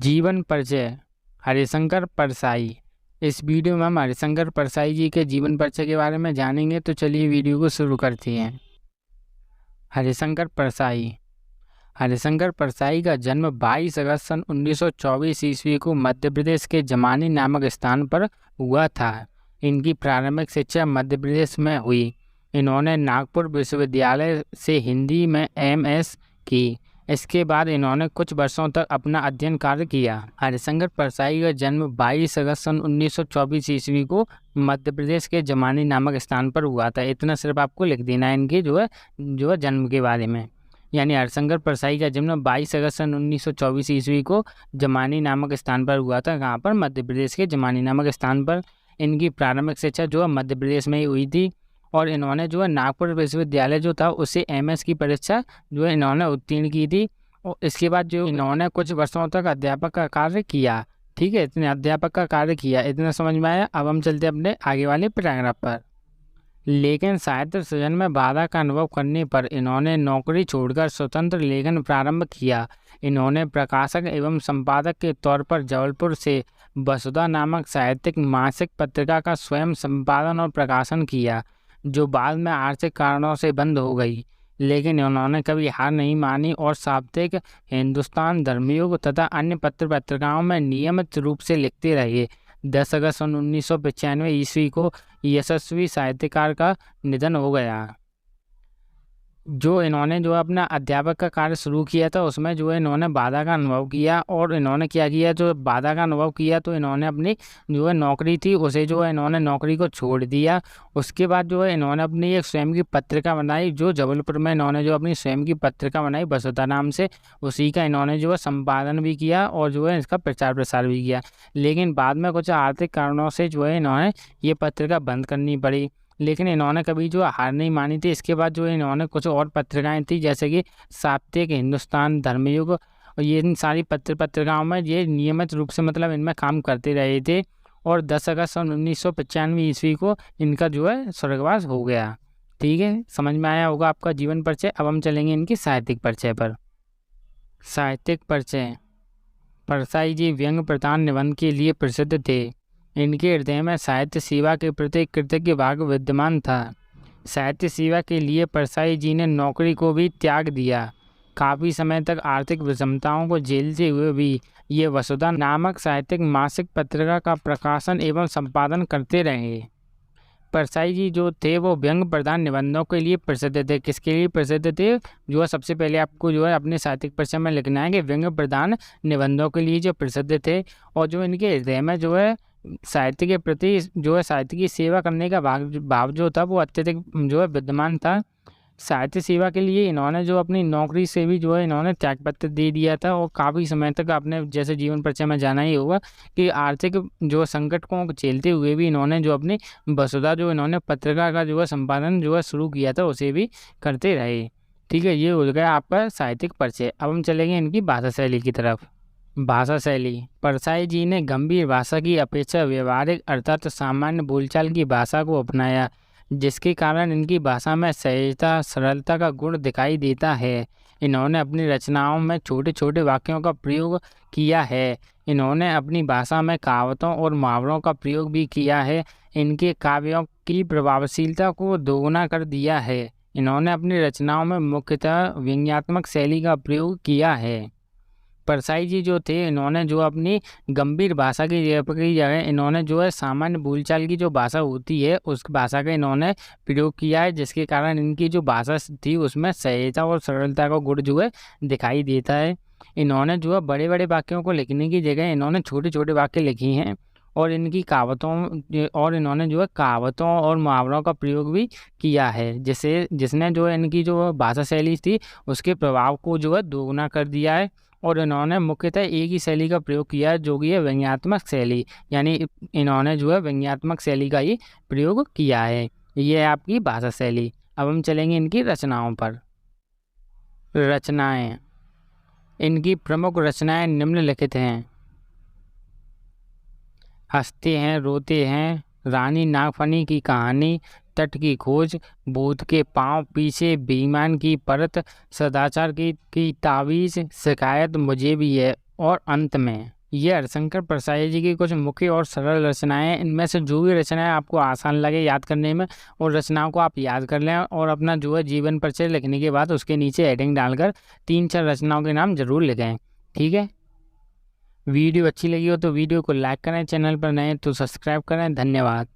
जीवन परिचय हरिशंकर परसाई। इस वीडियो में हम हरिशंकर परसाई जी के जीवन परिचय के बारे में जानेंगे। तो चलिए वीडियो को शुरू करते हैं। हरिशंकर परसाई। हरिशंकर परसाई का जन्म 22 अगस्त सन 1924 ईस्वी को मध्य प्रदेश के जमानी नामक स्थान पर हुआ था। इनकी प्रारंभिक शिक्षा मध्य प्रदेश में हुई। इन्होंने नागपुर विश्वविद्यालय से हिंदी में MS की। इसके बाद इन्होंने कुछ वर्षों तक अपना अध्ययन कार्य किया। हरिशंकर परसाई का जन्म 22 अगस्त सन 1924 ईस्वी को मध्य प्रदेश के जमानी नामक स्थान पर हुआ था। इतना सिर्फ आपको लिख देना है इनके जो है जन्म के बारे में। यानी हरिशंकर परसाई का जन्म 22 अगस्त सन 1924 ईस्वी को जमानी नामक स्थान पर हुआ था। कहाँ पर? मध्य प्रदेश के जमानी नामक स्थान पर। इनकी प्रारंभिक शिक्षा जो है मध्य प्रदेश में ही हुई थी और इन्होंने जो है नागपुर विश्वविद्यालय जो था उससे MS की परीक्षा जो है इन्होंने उत्तीर्ण की थी। और इसके बाद जो इन्होंने कुछ वर्षों तक अध्यापक का कार्य किया। ठीक है, इतने अध्यापक का कार्य किया, इतना समझ में आया। अब हम चलते अपने आगे वाले पैराग्राफ पर। लेकिन साहित्य सृजन में बाधा का अनुभव करने पर इन्होंने नौकरी छोड़कर स्वतंत्र लेखन प्रारंभ किया। इन्होंने प्रकाशक एवं संपादक के तौर पर जबलपुर से वसुधा नामक साहित्यिक मासिक पत्रिका का स्वयं संपादन और प्रकाशन किया, जो बाद में आर्थिक कारणों से बंद हो गई। लेकिन उन्होंने कभी हार नहीं मानी और साप्ताहिक हिंदुस्तान, धर्मयुग तथा अन्य पत्र पत्रिकाओं में नियमित रूप से लिखते रहे। 10 अगस्त सन 1995 ईस्वी को यशस्वी साहित्यकार का निधन हो गया। जो इन्होंने जो अपना अध्यापक का कार्य शुरू किया था उसमें जो है इन्होंने बाधा का अनुभव किया और इन्होंने क्या किया, जो बाधा का अनुभव किया तो इन्होंने अपनी जो है नौकरी थी उसे जो है इन्होंने नौकरी को छोड़ दिया। उसके बाद जो है इन्होंने अपनी एक स्वयं की पत्रिका बनाई, जो जबलपुर में इन्होंने जो अपनी स्वयं की पत्रिका बनाई वसुधा नाम से, उसी का इन्होंने जो है संपादन भी किया और जो है इसका प्रचार प्रसार भी किया। लेकिन बाद में कुछ आर्थिक कारणों से जो है इन्होंने ये पत्रिका बंद करनी पड़ी। लेकिन इन्होंने कभी जो हार नहीं मानी थी। इसके बाद जो इन्होंने कुछ और पत्रिकाएं थी जैसे कि साप्ताहिक हिंदुस्तान, धर्मयुग, और ये इन सारी पत्रिकाओं में ये नियमित रूप से मतलब इनमें काम करते रहे थे। और 10 अगस्त सन 1995 ईस्वी को इनका जो है स्वर्गवास हो गया। ठीक है, समझ में आया होगा आपका जीवन परिचय। अब हम चलेंगे इनकी साहित्यिक परिचय पर। साहित्यिक परिचय। परसाई जी व्यंग्य प्रधान निबंध के लिए प्रसिद्ध थे। इनके हृदय में साहित्य सेवा के प्रति कृतज्ञ भाव विद्यमान था। साहित्य सेवा के लिए परसाई जी ने नौकरी को भी त्याग दिया। काफ़ी समय तक आर्थिक विषमताओं को झेलते हुए भी ये वसुधा नामक साहित्यिक मासिक पत्रिका का प्रकाशन एवं संपादन करते रहे। परसाई जी जो थे वो व्यंग्य प्रधान निबंधों के लिए प्रसिद्ध थे। किसके लिए प्रसिद्ध थे? जो है सबसे पहले आपको जो है अपने साहित्यिक परिचय में लिखना है कि व्यंग्य प्रधान निबंधों के लिए जो प्रसिद्ध थे और जो इनके हृदय में जो है साहित्य के प्रति जो है साहित्य की सेवा करने का भाव जो था वो अत्यधिक जो है विद्यमान था। साहित्य सेवा के लिए इन्होंने जो अपनी नौकरी से भी जो है इन्होंने त्यागपत्र दे दिया था। और काफ़ी समय तक आपने जैसे जीवन परिचय में जाना ही होगा कि आर्थिक जो संकट को झेलते हुए भी इन्होंने जो अपनी वसुधा जो इन्होंने पत्रिका का जो है संपादन जो है शुरू किया था उसे भी करते रहे। ठीक है, ये हो गया आपका साहित्यिक परिचय। अब हम चलेंगे इनकी भाषा शैली की तरफ। भाषा शैली। परसाई जी ने गंभीर भाषा की अपेक्षा व्यवहारिक अर्थात सामान्य बोलचाल की भाषा को अपनाया, जिसके कारण इनकी भाषा में सहजता, सरलता का गुण दिखाई देता है। इन्होंने अपनी रचनाओं में छोटे छोटे वाक्यों का प्रयोग किया है। इन्होंने अपनी भाषा में कहावतों और मुहावरों का प्रयोग भी किया है। इनके काव्यों की प्रभावशीलता को दोगुना कर दिया है। इन्होंने अपनी रचनाओं में मुख्यतः व्यंग्यात्मक शैली का प्रयोग किया है। परसाई जी जो थे इन्होंने जो अपनी गंभीर भाषा की जगह इन्होंने जो है सामान्य बोलचाल की जो भाषा होती है उस भाषा का इन्होंने प्रयोग किया है, जिसके कारण इनकी जो भाषा थी उसमें सहजता और सरलता का गुण जो है दिखाई देता है। इन्होंने जो है बड़े बड़े वाक्यों को लिखने की जगह इन्होंने छोटे छोटे वाक्य लिखे हैं और इनकी इन्होंने जो है कहावतों और मुहावरों का प्रयोग भी किया है, जिसने जो है इनकी जो भाषा शैली थी उसके प्रभाव को जो है दोगुना कर दिया है। और इन्होंने मुख्यतः एक ही शैली का प्रयोग किया है जो कि है व्यंग्यात्मक शैली। यानी इन्होंने जो है व्यंग्यात्मक शैली का ही प्रयोग किया है। ये है आपकी भाषा शैली। अब हम चलेंगे इनकी रचनाओं पर। रचनाएं। इनकी प्रमुख रचनाएं निम्नलिखित हैं। हंसते हैं रोते हैं, रानी नागफनी की कहानी, तट की खोज, भूत के पांव पीछे, बेईमान की परत, सदाचार की तावीज़, शिकायत मुझे भी है, और अंत में। ये हरिशंकर परसाई जी की कुछ मुख्य और सरल रचनाएं हैं। इनमें से जो भी रचनाएं आपको आसान लगे याद करने में, और रचनाओं को आप याद कर लें और अपना जो है जीवन परिचय लिखने के बाद उसके नीचे हेडिंग डालकर 3-4 रचनाओं के नाम जरूर लिखें। ठीक है। वीडियो अच्छी लगी हो तो वीडियो को लाइक करें, चैनल पर नए तो सब्सक्राइब करें। धन्यवाद।